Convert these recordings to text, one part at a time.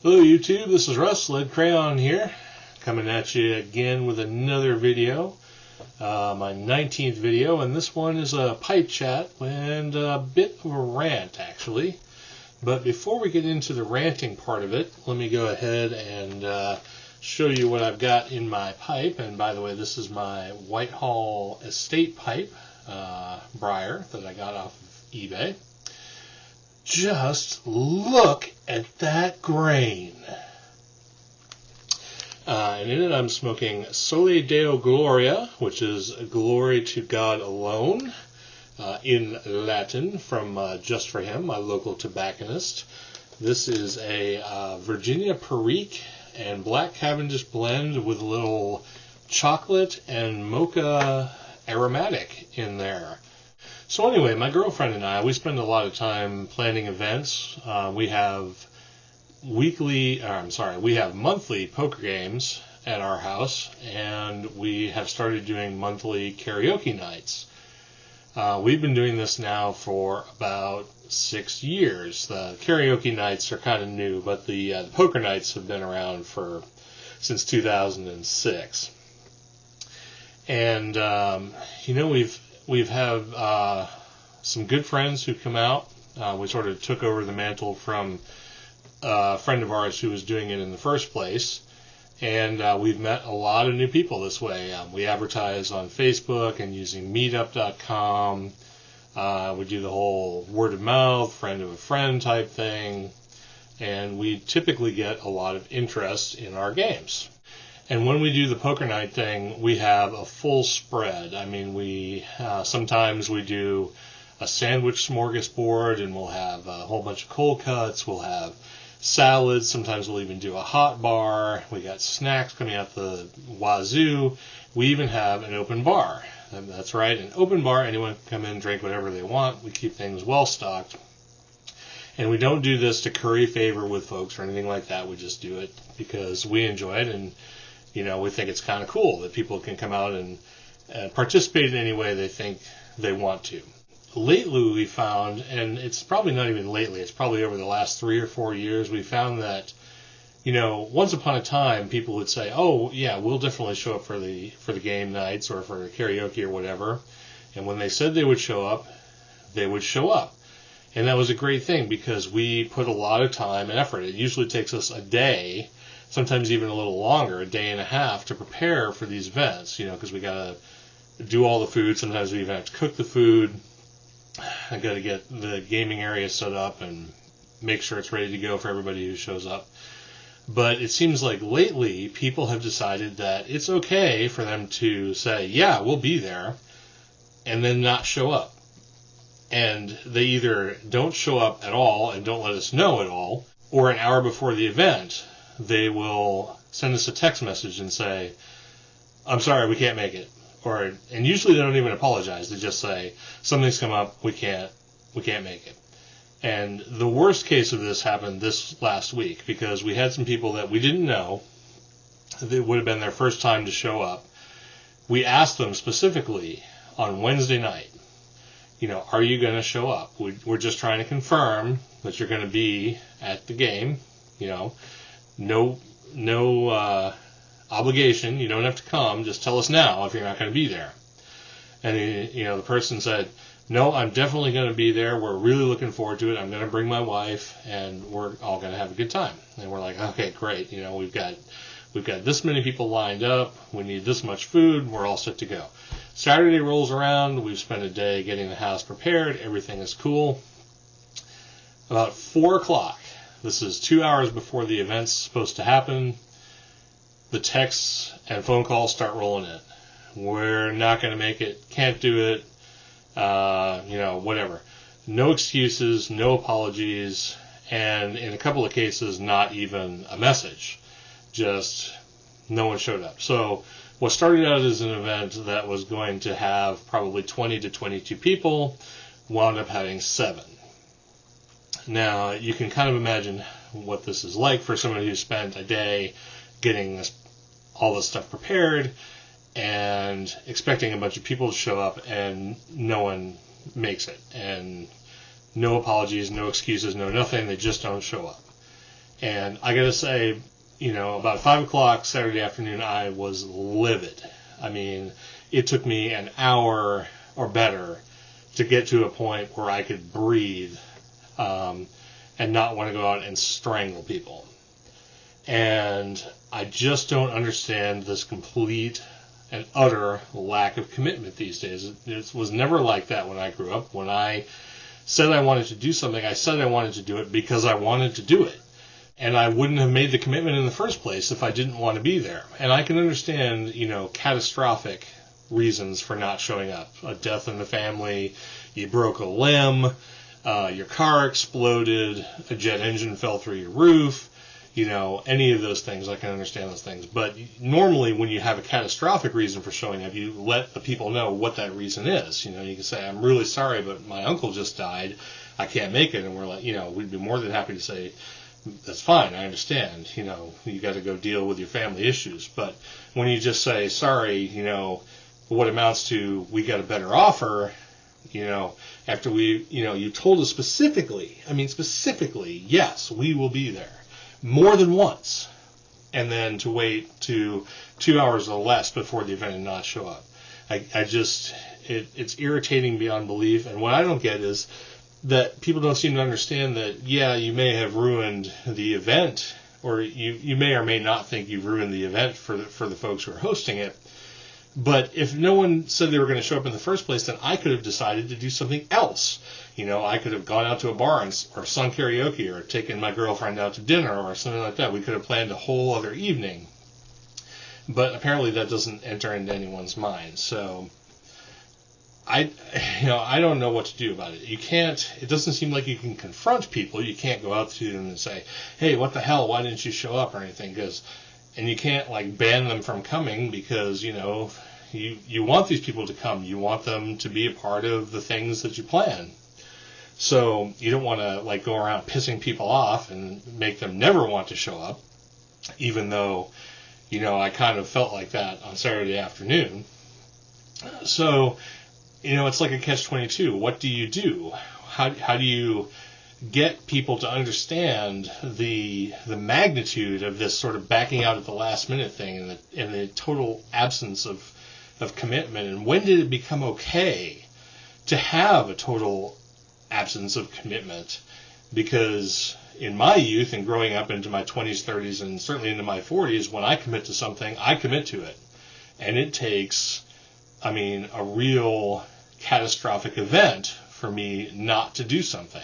Hello YouTube, this is Russ, Lead Crayon here, coming at you again with another video, my 19th video, and this one is a pipe chat and a bit of a rant actually. But before we get into the ranting part of it, let me go ahead and show you what I've got in my pipe. And by the way, this is my Whitehall Estate pipe, briar, that I got off of eBay. Just look at that grain. And in it I'm smoking Soli Deo Gloria, which is glory to God alone, in Latin from Just For Him, my local tobacconist. This is a Virginia Perique and Black Cavendish blend with a little chocolate and mocha aromatic in there. So anyway, my girlfriend and I, we spend a lot of time planning events. We have monthly poker games at our house, and we have started doing monthly karaoke nights. We've been doing this now for about 6 years. The karaoke nights are kind of new, but the poker nights have been around since 2006. And We've had some good friends who come out. We sort of took over the mantle from a friend of ours who was doing it in the first place. And we've met a lot of new people this way. We advertise on Facebook and using meetup.com. We do the whole word of mouth, friend of a friend type thing. And we typically get a lot of interest in our games. And when we do the poker night thing, we have a full spread. I mean, sometimes we do a sandwich smorgasbord, and we'll have a whole bunch of cold cuts. We'll have salads. Sometimes we'll even do a hot bar. We got snacks coming out the wazoo. We even have an open bar. And that's right, an open bar. Anyone can come in and drink whatever they want. We keep things well stocked. And we don't do this to curry favor with folks or anything like that. We just do it because we enjoy it, and we think it's kind of cool that people can come out and participate in any way they think they want to. Lately we found, and it's probably not even lately, it's probably over the last 3 or 4 years, we found that, once upon a time people would say, oh yeah, we'll definitely show up for the game nights or for karaoke or whatever. And when they said they would show up, they would show up. And that was a great thing because we put a lot of time and effort. It usually takes us a day, sometimes even a little longer, a day and a half, to prepare for these events, because we got to do all the food. Sometimes we even have to cook the food. I got to get the gaming area set up and make sure it's ready to go for everybody who shows up. But it seems like lately people have decided that it's okay for them to say, yeah, we'll be there, and then not show up. And they either don't show up at all and don't let us know at all, or an hour before the event, they will send us a text message and say, I'm sorry, we can't make it. And usually they don't even apologize. They just say, something's come up, we can't make it. And the worst case of this happened this last week because we had some people that we didn't know. It would have been their first time to show up. We asked them specifically on Wednesday night, are you going to show up? We're just trying to confirm that you're going to be at the game, No obligation. You don't have to come. Just tell us now if you're not going to be there. And the person said, no, I'm definitely going to be there. We're really looking forward to it. I'm going to bring my wife, and we're all going to have a good time. And we're like, okay, great. We've got this many people lined up. We need this much food. We're all set to go. Saturday rolls around. We've spent a day getting the house prepared. Everything is cool. About 4 o'clock. This is 2 hours before the event's supposed to happen. The texts and phone calls start rolling in. We're not going to make it. Can't do it. Whatever. No excuses, no apologies, and in a couple of cases, not even a message. Just no one showed up. So what started out as an event that was going to have probably 20 to 22 people wound up having 7. Now, you can kind of imagine what this is like for somebody who spent a day getting all this stuff prepared and expecting a bunch of people to show up, and no one makes it. And no apologies, no excuses, no nothing. They just don't show up. And I got to say, about 5 o'clock Saturday afternoon, I was livid. I mean, it took me an hour or better to get to a point where I could breathe and not want to go out and strangle people. And I just don't understand this complete and utter lack of commitment these days. It was never like that when I grew up. When I said I wanted to do something, I said I wanted to do it because I wanted to do it. And I wouldn't have made the commitment in the first place if I didn't want to be there. And I can understand, catastrophic reasons for not showing up. A death in the family, you broke a limb, your car exploded, a jet engine fell through your roof, any of those things. I can understand those things. But normally when you have a catastrophic reason for showing up, you let the people know what that reason is. You can say, I'm really sorry, but my uncle just died. I can't make it. And we're like, we'd be more than happy to say, that's fine, I understand, you got to go deal with your family issues. But when you just say, sorry, what amounts to, we got a better offer, after you told us specifically, yes, we will be there, more than once, and then to wait to 2 hours or less before the event and not show up. It's irritating beyond belief, and what I don't get is that people don't seem to understand that, you may have ruined the event, or you may or may not think you've ruined the event for the folks who are hosting it. But if no one said they were going to show up in the first place, then I could have decided to do something else. I could have gone out to a bar or sung karaoke or taken my girlfriend out to dinner or something like that. We could have planned a whole other evening. But apparently that doesn't enter into anyone's mind. So I don't know what to do about it. It doesn't seem like you can confront people. You can't go out to them and say, hey, what the hell, why didn't you show up or anything? And you can't ban them from coming because, you want these people to come. You want them to be a part of the things that you plan. So you don't want to go around pissing people off and make them never want to show up, even though, I kind of felt like that on Saturday afternoon. So, it's like a catch-22. What do you do? How do you get people to understand the magnitude of this sort of backing out at the last minute thing and the total absence of commitment? And when did it become okay to have a total absence of commitment? Because in my youth and growing up into my 20s, 30s, and certainly into my 40s, when I commit to something, I commit to it. And it takes, a real catastrophic event for me not to do something.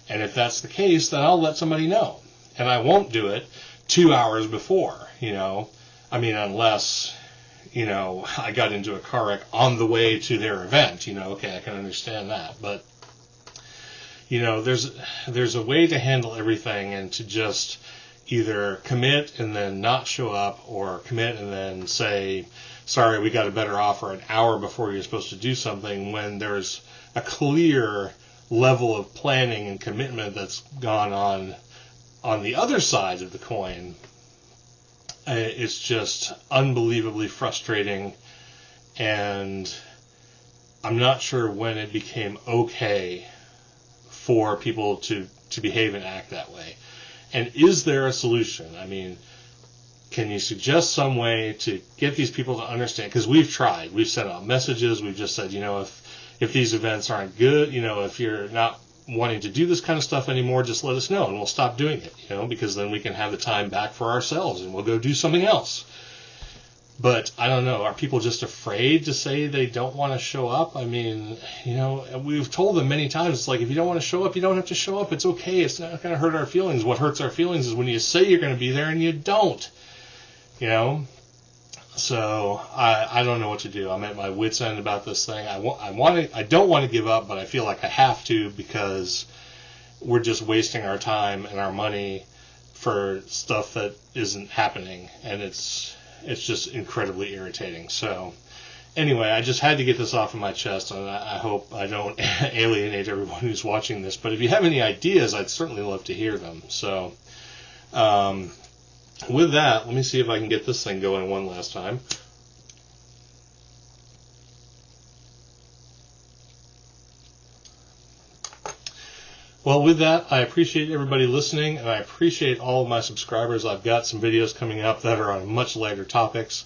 And if that's the case, then I'll let somebody know. And I won't do it 2 hours before, unless, I got into a car wreck on the way to their event, okay, I can understand that. But, there's a way to handle everything and to just either commit and then not show up, or commit and then say, sorry, we got a better offer an hour before you're supposed to do something, when there's a clear level of planning and commitment that's gone on the other side of the coin. It's just unbelievably frustrating, and I'm not sure when it became okay for people to behave and act that way. And is there a solution? Can you suggest some way to get these people to understand? Because we've tried. We've sent out messages. We've just said, if these events aren't good, if you're not wanting to do this kind of stuff anymore, just let us know and we'll stop doing it, because then we can have the time back for ourselves and we'll go do something else. But I don't know. Are people just afraid to say they don't want to show up? We've told them many times, it's like, if you don't want to show up, you don't have to show up. It's okay. It's not going to hurt our feelings. What hurts our feelings is when you say you're going to be there and you don't. So I don't know what to do. I'm at my wit's end about this thing. I don't want to give up, but I feel like I have to, because we're just wasting our time and our money for stuff that isn't happening, and it's just incredibly irritating. So anyway, I just had to get this off of my chest, and I hope I don't alienate everyone who's watching this. But if you have any ideas, I'd certainly love to hear them. So with that, let me see if I can get this thing going one last time. Well, with that, I appreciate everybody listening, and I appreciate all of my subscribers. I've got some videos coming up that are on much lighter topics,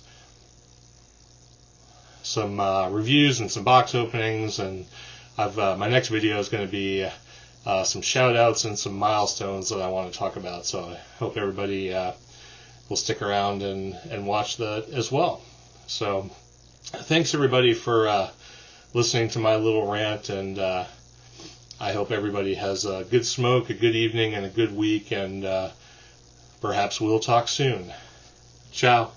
some reviews and some box openings, and my next video is going to be some shout outs and some milestones that I want to talk about. So I hope everybody will stick around and watch that as well. So thanks everybody for listening to my little rant, and I hope everybody has a good smoke, a good evening, and a good week, and perhaps we'll talk soon. Ciao.